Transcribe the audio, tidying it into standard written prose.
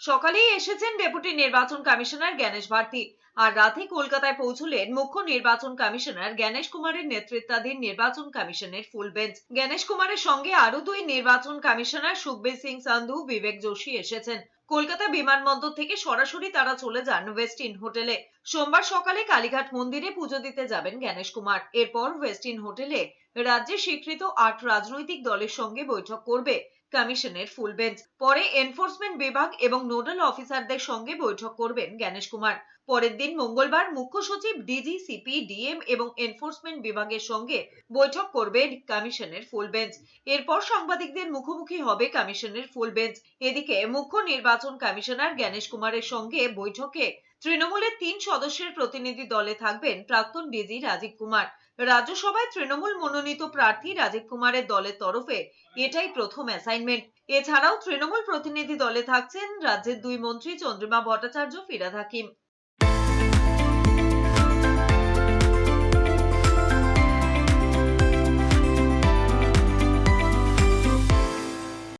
সকালেই এসেছেন ডেপুটি নির্বাচন কমিশনার জ্ঞানেশ ভারতী। আর রাতে কলকাতায় পৌঁছলেন মুখ্য নির্বাচন কমিশনার জ্ঞানেশ কুমারের নেতৃত্বাধীন নির্বাচন কমিশনের ফুল বেঞ্চ। জ্ঞানেশ কুমারের সঙ্গে আরো দুই নির্বাচন কমিশনার সুখবীর সিং সান্ধু, বিবেক যোশী এসেছেন। কলকাতা বিমানবন্দর থেকে সরাসরি তারা চলে যান ওয়েস্ট ইন্ড হোটেলে। সোমবার সকালে কালীঘাট মন্দিরে পুজো দিতে যাবেন জ্ঞানেশ কুমার। এরপর ওয়েস্ট ইন্ড হোটেলে রাজ্যের স্বীকৃত 8 রাজনৈতিক দলের সঙ্গে বৈঠক করবে কমিশনের ফুল বেঞ্চ। পরে এনফোর্সমেন্ট বিভাগ এবং নোডাল অফিসারদের সঙ্গে বৈঠক করবেন জ্ঞানেশ কুমার। পরের দিন মঙ্গলবার মুখ্য সচিব, ডিজি, সিপি, ডিএম এবং এনফোর্সমেন্ট বিভাগের সঙ্গে বৈঠক করবে কমিশনের ফুল বেঞ্চ। এরপর সাংবাদিকদের মুখোমুখি হবে কমিশনের ফুল বেঞ্চ। এদিকে মুখ্য নির্বাচন কমিশনার জ্ঞানেশ কুমারের সঙ্গে বৈঠকে তৃণমূলের 3 সদস্যের প্রতিনিধি দলে থাকবেন প্রাক্তন ডিজি রাজীব কুমার। রাজ্যসভায় তৃণমূল মনোনীত প্রার্থী রাজীব কুমারের দলের তরফে এটাই প্রথম অ্যাসাইনমেন্ট। এছাড়াও তৃণমূল প্রতিনিধি দলে থাকছেন রাজ্যের 2 মন্ত্রী চন্দ্রিমা ভট্টাচার্য, ফিরহাদ হাকিম।